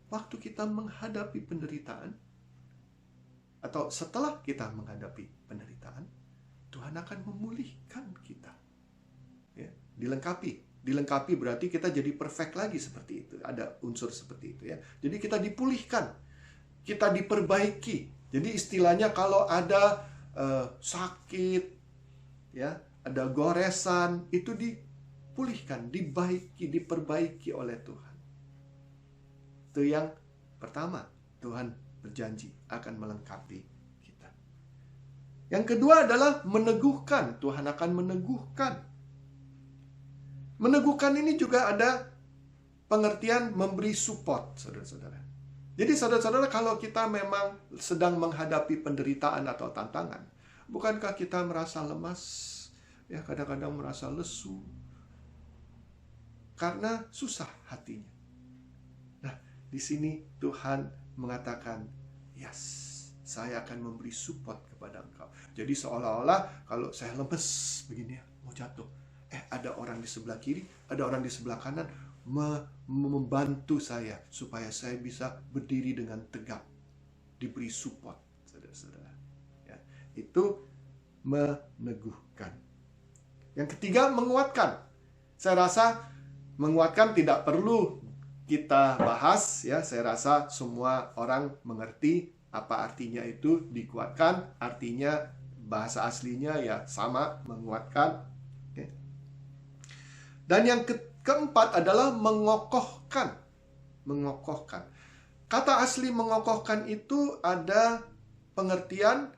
waktu kita menghadapi penderitaan atau setelah kita menghadapi penderitaan, Tuhan akan memulihkan kita. Ya, dilengkapi berarti kita jadi perfect lagi seperti itu. Ada unsur seperti itu ya. Jadi kita dipulihkan, kita diperbaiki. Jadi istilahnya kalau ada sakit, ya, ada goresan, itu dipulihkan, diperbaiki oleh Tuhan. Itu yang pertama, Tuhan berjanji akan melengkapi kita. Yang kedua adalah meneguhkan. Tuhan akan meneguhkan. Meneguhkan ini juga ada pengertian memberi support, saudara-saudara. Jadi saudara-saudara, kalau kita memang sedang menghadapi penderitaan atau tantangan, bukankah kita merasa lemas, ya, kadang-kadang merasa lesu, karena susah hatinya. Nah, di sini Tuhan mengatakan, yes, saya akan memberi support kepada engkau. Jadi seolah-olah kalau saya lemes begini ya, mau jatuh, ada orang di sebelah kiri, ada orang di sebelah kanan membantu saya supaya saya bisa berdiri dengan tegak, diberi support, saudara-saudara. Ya, itu meneguhkan. Yang ketiga, menguatkan. Saya rasa menguatkan tidak perlu kita bahas, ya. Saya rasa semua orang mengerti apa artinya itu dikuatkan. Artinya bahasa aslinya ya sama, menguatkan. Okay. Dan yang keempat adalah mengokohkan. Mengokohkan. Kata asli mengokohkan itu ada pengertian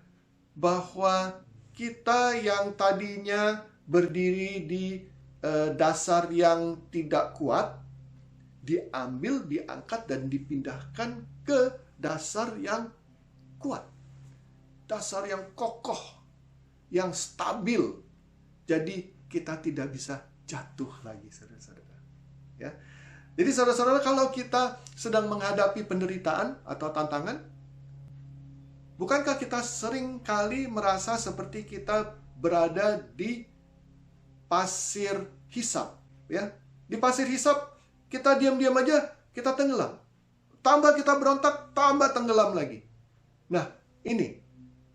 bahwa kita yang tadinya berdiri di dasar yang tidak kuat, diambil, diangkat, dan dipindahkan ke dasar yang kuat. Dasar yang kokoh, yang stabil. Jadi kita tidak bisa jatuh lagi, saudara-saudara. Ya. Jadi saudara-saudara, kalau kita sedang menghadapi penderitaan atau tantangan, bukankah kita sering kali merasa seperti kita berada di pasir hisap, ya? Di pasir hisap, kita diam-diam aja, kita tenggelam. Tambah kita berontak, tambah tenggelam lagi. Nah, ini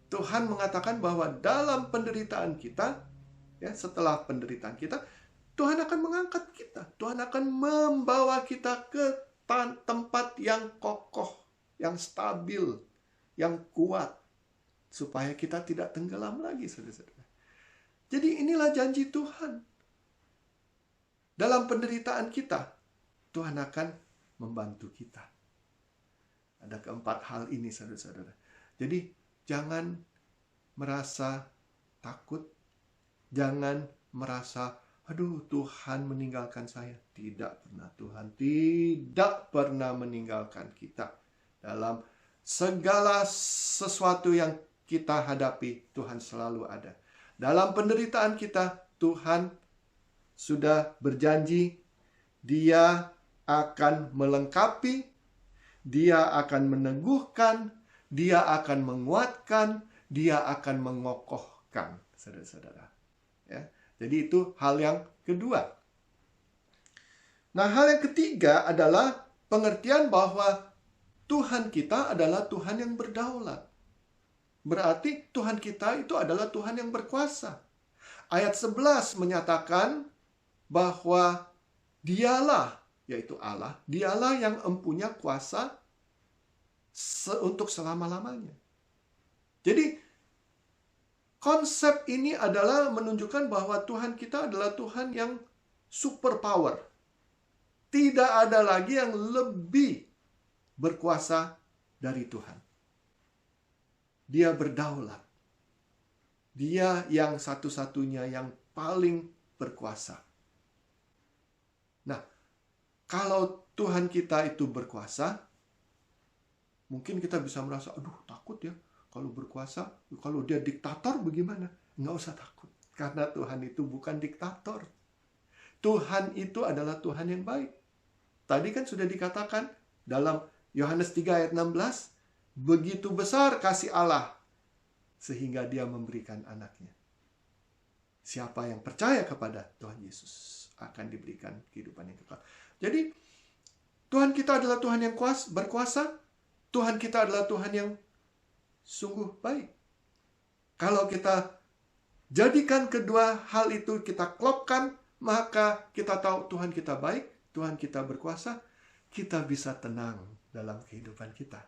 Tuhan mengatakan bahwa dalam penderitaan kita, ya, setelah penderitaan kita, Tuhan akan mengangkat kita. Tuhan akan membawa kita ke tempat yang kokoh, yang stabil, yang kuat, supaya kita tidak tenggelam lagi, saudara-saudara. Jadi inilah janji Tuhan. Dalam penderitaan kita, Tuhan akan membantu kita. Ada keempat hal ini, saudara-saudara. Jadi jangan merasa takut. Jangan merasa, aduh, Tuhan meninggalkan saya. Tidak pernah. Tuhan tidak pernah meninggalkan kita. Dalam segala sesuatu yang kita hadapi, Tuhan selalu ada. Dalam penderitaan kita, Tuhan sudah berjanji, Dia akan melengkapi, Dia akan meneguhkan, Dia akan menguatkan, Dia akan mengokohkan, saudara-saudara. Ya, jadi itu hal yang kedua. Nah, hal yang ketiga adalah pengertian bahwa Tuhan kita adalah Tuhan yang berdaulat. Berarti Tuhan kita itu adalah Tuhan yang berkuasa. Ayat 11 menyatakan bahwa Dialah, yaitu Allah, Dialah yang mempunyai kuasa untuk selama-lamanya. Jadi, konsep ini adalah menunjukkan bahwa Tuhan kita adalah Tuhan yang super power. Tidak ada lagi yang lebih berkuasa dari Tuhan. Dia berdaulat. Dia yang satu-satunya yang paling berkuasa. Nah, kalau Tuhan kita itu berkuasa, mungkin kita bisa merasa, aduh, takut ya. Kalau berkuasa, kalau dia diktator bagaimana? Nggak usah takut. Karena Tuhan itu bukan diktator. Tuhan itu adalah Tuhan yang baik. Tadi kan sudah dikatakan dalam Yohanes 3 ayat 16, begitu besar kasih Allah sehingga Dia memberikan anaknya. Siapa yang percaya kepada Tuhan Yesus akan diberikan kehidupan yang kekal. Jadi Tuhan kita adalah Tuhan yang berkuasa. Tuhan kita adalah Tuhan yang sungguh baik. Kalau kita jadikan kedua hal itu kita klopkan, maka kita tahu Tuhan kita baik, Tuhan kita berkuasa, kita bisa tenang dalam kehidupan kita.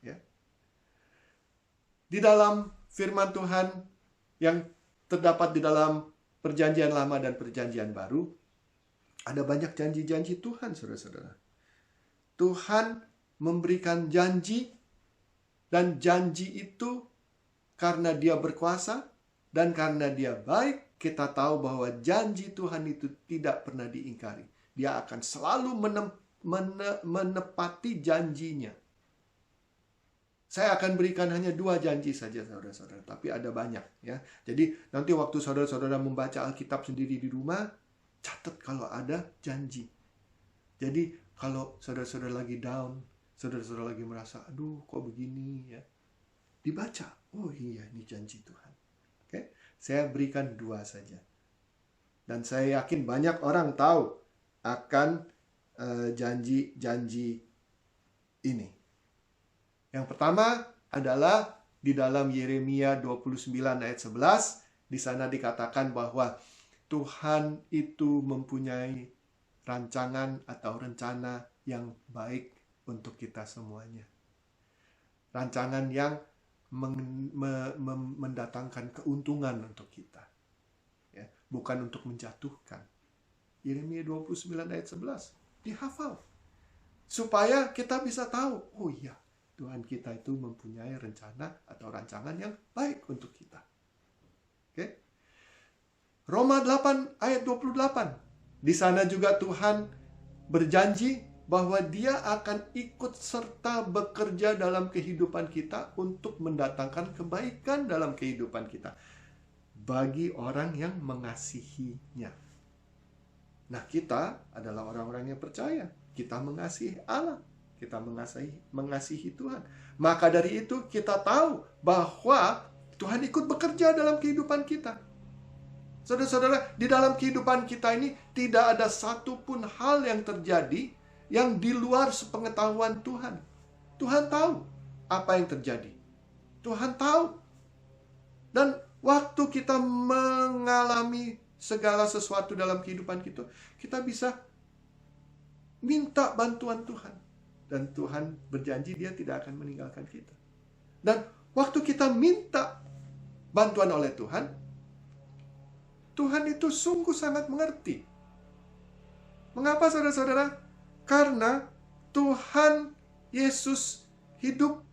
Ya. Di dalam firman Tuhan yang terdapat di dalam Perjanjian Lama dan Perjanjian Baru, ada banyak janji-janji Tuhan, saudara-saudara. Tuhan memberikan janji, dan janji itu karena Dia berkuasa dan karena Dia baik, kita tahu bahwa janji Tuhan itu tidak pernah diingkari. Dia akan selalu menepati janjinya. Saya akan berikan hanya 2 janji saja, saudara-saudara, tapi ada banyak, ya. Jadi nanti waktu saudara-saudara membaca Alkitab sendiri di rumah, catat kalau ada janji. Jadi kalau saudara-saudara lagi down, saudara-saudara lagi merasa, aduh kok begini, ya, dibaca, oh iya ini janji Tuhan. Oke, saya berikan 2 saja. Dan saya yakin banyak orang tahu akan janji-janji ini. Yang pertama adalah di dalam Yeremia 29 ayat 11, di sana dikatakan bahwa Tuhan itu mempunyai rancangan atau rencana yang baik untuk kita semuanya. Rancangan yang mendatangkan keuntungan untuk kita, ya, bukan untuk menjatuhkan. Yeremia 29 ayat 11 dihafal supaya kita bisa tahu, oh iya, Tuhan kita itu mempunyai rencana atau rancangan yang baik untuk kita. Oke? Roma 8 ayat 28. Di sana juga Tuhan berjanji bahwa Dia akan ikut serta bekerja dalam kehidupan kita untuk mendatangkan kebaikan dalam kehidupan kita bagi orang yang mengasihinya. Nah, kita adalah orang-orang yang percaya. Kita mengasihi Allah. Kita mengasihi Tuhan. Maka dari itu kita tahu bahwa Tuhan ikut bekerja dalam kehidupan kita. Saudara-saudara, di dalam kehidupan kita ini tidak ada satupun hal yang terjadi yang di luar sepengetahuan Tuhan. Tuhan tahu apa yang terjadi. Tuhan tahu. Dan waktu kita mengalami segala sesuatu dalam kehidupan kita, kita bisa minta bantuan Tuhan. Dan Tuhan berjanji Dia tidak akan meninggalkan kita. Dan waktu kita minta bantuan oleh Tuhan, Tuhan itu sungguh sangat mengerti. Mengapa, saudara-saudara? Karena Tuhan Yesus hidup,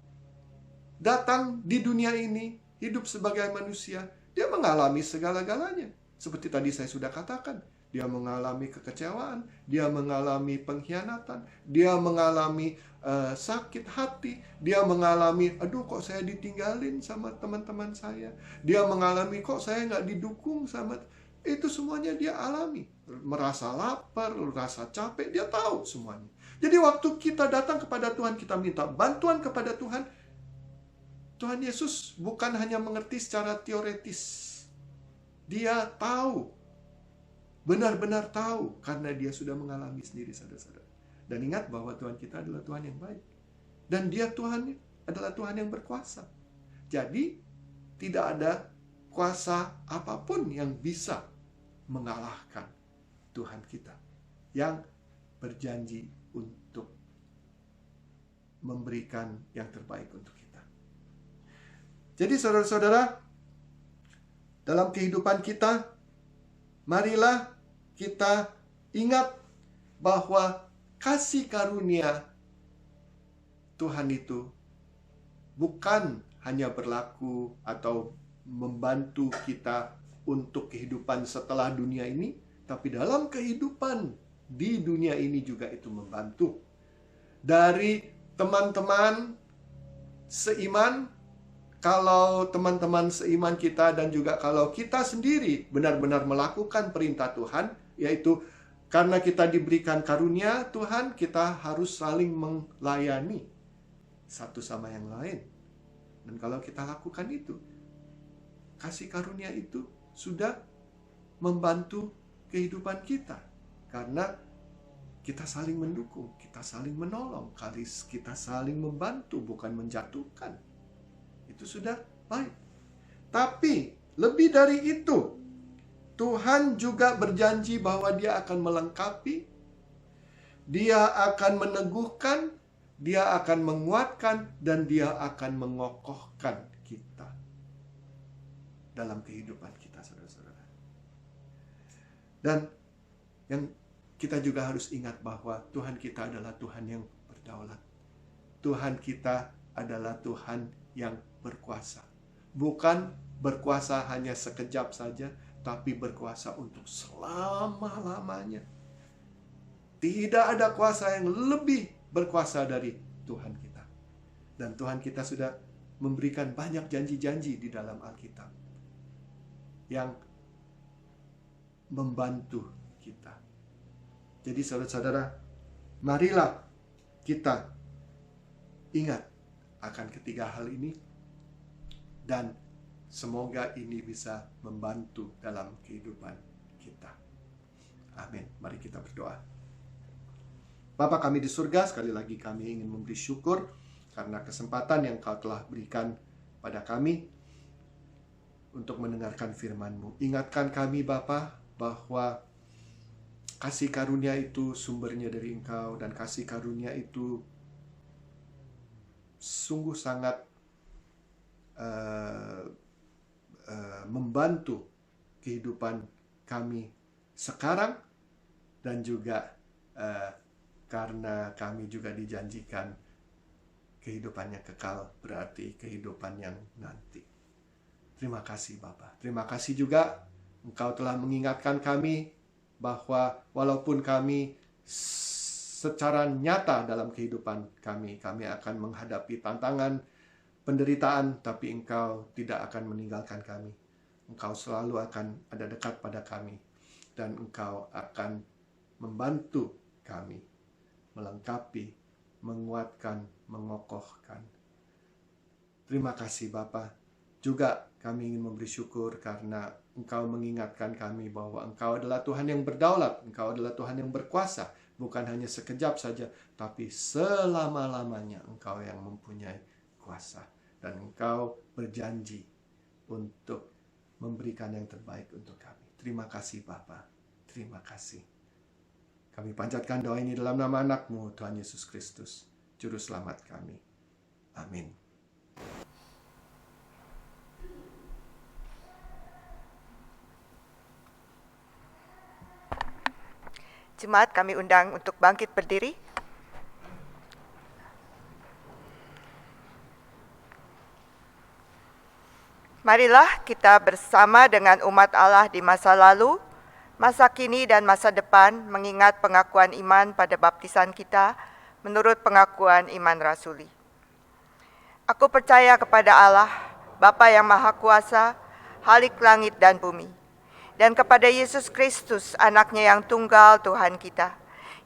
datang di dunia ini, hidup sebagai manusia. Dia mengalami segala-galanya. Seperti tadi saya sudah katakan, dia mengalami kekecewaan, dia mengalami pengkhianatan, dia mengalami sakit hati, dia mengalami, aduh kok saya ditinggalin sama teman-teman saya, dia mengalami kok saya nggak didukung sama, itu semuanya dia alami. Merasa lapar, merasa capek, dia tahu semuanya. Jadi waktu kita datang kepada Tuhan, kita minta bantuan kepada Tuhan, Tuhan Yesus bukan hanya mengerti secara teoretis. Dia tahu, benar-benar tahu, karena dia sudah mengalami sendiri, saudara-saudara. Dan ingat bahwa Tuhan kita adalah Tuhan yang baik. Dan Dia Tuhan adalah Tuhan yang berkuasa. Jadi, tidak ada kuasa apapun yang bisa mengalahkan Tuhan kita, yang berjanji untuk memberikan yang terbaik untuk kita. Jadi, saudara-saudara, dalam kehidupan kita, marilah kita ingat bahwa kasih karunia Tuhan itu bukan hanya berlaku atau membantu kita untuk kehidupan setelah dunia ini, tapi dalam kehidupan di dunia ini juga itu membantu. Dari teman-teman seiman, kalau teman-teman seiman kita dan juga kalau kita sendiri benar-benar melakukan perintah Tuhan, yaitu karena kita diberikan karunia Tuhan, kita harus saling melayani satu sama yang lain. Dan kalau kita lakukan itu, kasih karunia itu sudah membantu kehidupan kita. Karena kita saling mendukung, kita saling menolong, kita saling membantu, bukan menjatuhkan. Itu sudah baik. Tapi lebih dari itu, Tuhan juga berjanji bahwa Dia akan melengkapi, Dia akan meneguhkan, Dia akan menguatkan, dan Dia akan mengokohkan kita. dalam kehidupan kita, saudara-saudara. Dan yang kita juga harus ingat bahwa Tuhan kita adalah Tuhan yang berdaulat. Tuhan kita adalah Tuhan yang berkuasa. Bukan berkuasa hanya sekejap saja, tapi berkuasa untuk selama-lamanya. Tidak ada kuasa yang lebih berkuasa dari Tuhan kita. Dan Tuhan kita sudah memberikan banyak janji-janji di dalam Alkitab yang membantu kita. Jadi saudara-saudara, marilah kita ingat akan ketiga hal ini, dan semoga ini bisa membantu dalam kehidupan kita. Amin. Mari kita berdoa. Bapa kami di surga, sekali lagi kami ingin memberi syukur karena kesempatan yang Kau telah berikan pada kami untuk mendengarkan firman-Mu. Ingatkan kami Bapa bahwa kasih karunia itu sumbernya dari Engkau, dan kasih karunia itu sungguh sangat membantu kehidupan kami sekarang, dan juga karena kami juga dijanjikan kehidupannya kekal, berarti kehidupan yang nanti. Terima kasih Bapa. Terima kasih juga Engkau telah mengingatkan kami bahwa walaupun kami secara nyata dalam kehidupan kami akan menghadapi tantangan, penderitaan, tapi Engkau tidak akan meninggalkan kami. Engkau selalu akan ada dekat pada kami, dan Engkau akan membantu kami, melengkapi, menguatkan, mengokohkan. Terima kasih Bapa. Juga kami ingin memberi syukur karena Engkau mengingatkan kami bahwa Engkau adalah Tuhan yang berdaulat, Engkau adalah Tuhan yang berkuasa, bukan hanya sekejap saja, tapi selama-lamanya Engkau yang mempunyai kuasa. Dan Engkau berjanji untuk memberikan yang terbaik untuk kami. Terima kasih Bapa. Terima kasih. Kami panjatkan doa ini dalam nama anak-Mu, Tuhan Yesus Kristus, Juru Selamat kami. Amin. Jemaat kami undang untuk bangkit berdiri. Marilah kita bersama dengan umat Allah di masa lalu, masa kini dan masa depan mengingat pengakuan iman pada baptisan kita menurut pengakuan iman rasuli. Aku percaya kepada Allah, Bapa yang Maha Kuasa, Khalik langit dan bumi, dan kepada Yesus Kristus, anaknya yang tunggal Tuhan kita,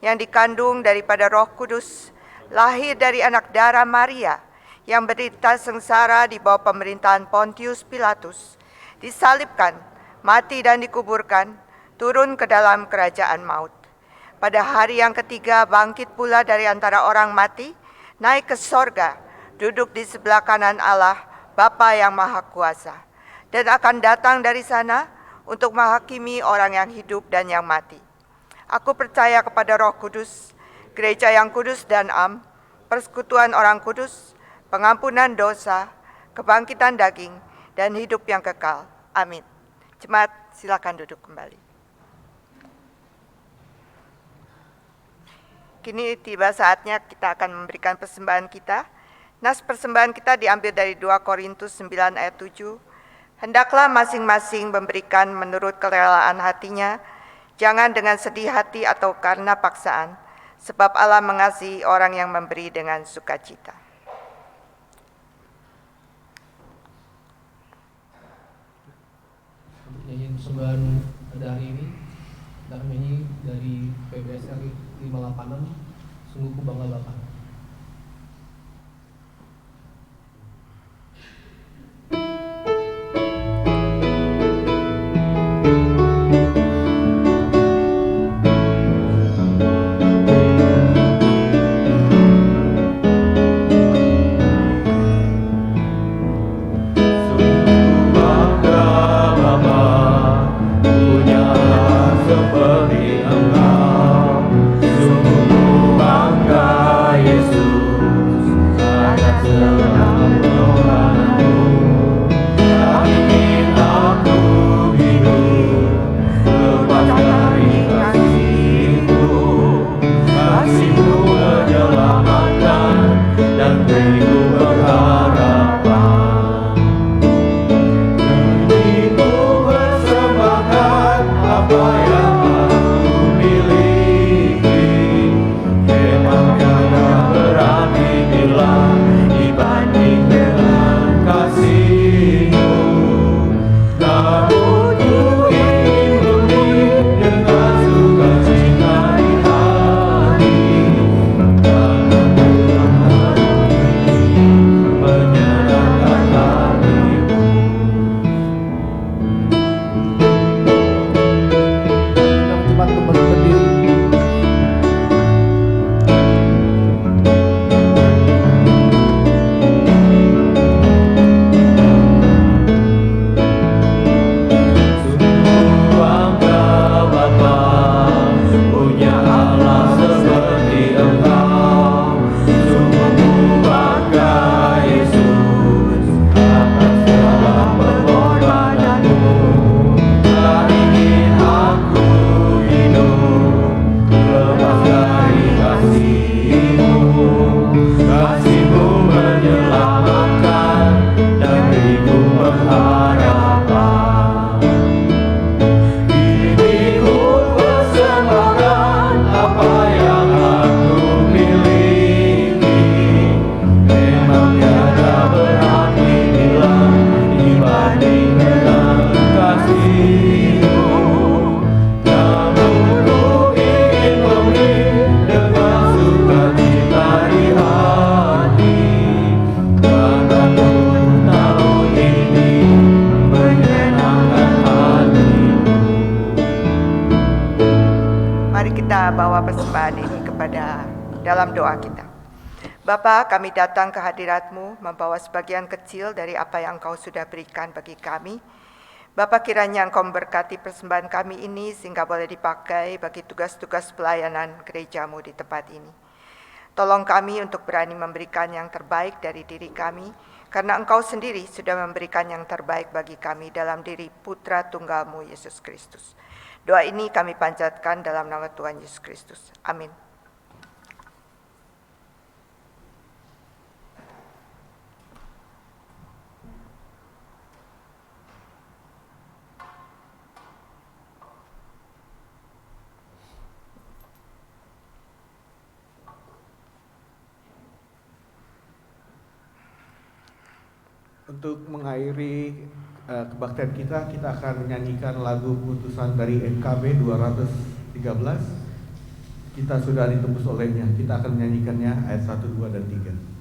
yang dikandung daripada Roh Kudus, lahir dari anak darah Maria, yang berderita sengsara di bawah pemerintahan Pontius Pilatus, disalibkan, mati dan dikuburkan, turun ke dalam kerajaan maut. Pada hari yang ketiga bangkit pula dari antara orang mati, naik ke sorga, duduk di sebelah kanan Allah, Bapa yang Maha Kuasa, dan akan datang dari sana untuk menghakimi orang yang hidup dan yang mati. Aku percaya kepada Roh Kudus, gereja yang kudus dan am, persekutuan orang kudus, pengampunan dosa, kebangkitan daging, dan hidup yang kekal. Amin. Jemaat, silakan duduk kembali. Kini tiba saatnya kita akan memberikan persembahan kita. Nas persembahan kita diambil dari 2 Korintus 9 ayat 7. Hendaklah masing-masing memberikan menurut kerelaan hatinya, jangan dengan sedih hati atau karena paksaan, sebab Allah mengasihi orang yang memberi dengan sukacita. Nyanyian persembahan pada hari ini kita akan nyanyi dari PBSR 586, Sungguh Ku Bangga Bapa. Seperti engkau, sungguh bangga dalam doa kita. Bapa, kami datang ke hadirat-Mu membawa sebagian kecil dari apa yang Engkau sudah berikan bagi kami. Bapa, kiranya Engkau memberkati persembahan kami ini sehingga boleh dipakai bagi tugas-tugas pelayanan gereja-Mu di tempat ini. Tolong kami untuk berani memberikan yang terbaik dari diri kami, karena Engkau sendiri sudah memberikan yang terbaik bagi kami dalam diri Putra Tunggal-Mu, Yesus Kristus. Doa ini kami panjatkan dalam nama Tuhan Yesus Kristus. Amin. Untuk mengakhiri kebaktian kita akan menyanyikan lagu putusan dari NKB 213. Kita sudah ditembus olehnya. Kita akan menyanyikannya ayat 1, 2, dan 3.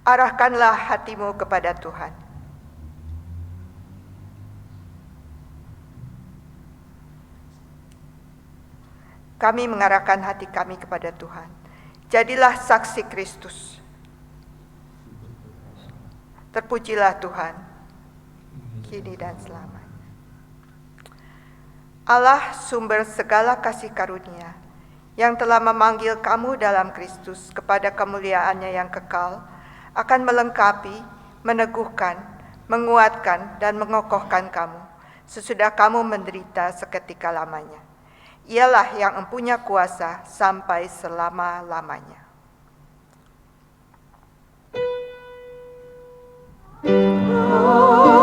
Arahkanlah hatimu kepada Tuhan. Kami mengarahkan hati kami kepada Tuhan. Jadilah saksi Kristus. Terpujilah Tuhan, kini dan selamanya. Allah sumber segala kasih karunia, yang telah memanggil kamu dalam Kristus kepada kemuliaannya yang kekal, akan melengkapi, meneguhkan, menguatkan, dan mengokohkan kamu, sesudah kamu menderita seketika lamanya. Ialah yang empunya kuasa sampai selama-lamanya. Oh.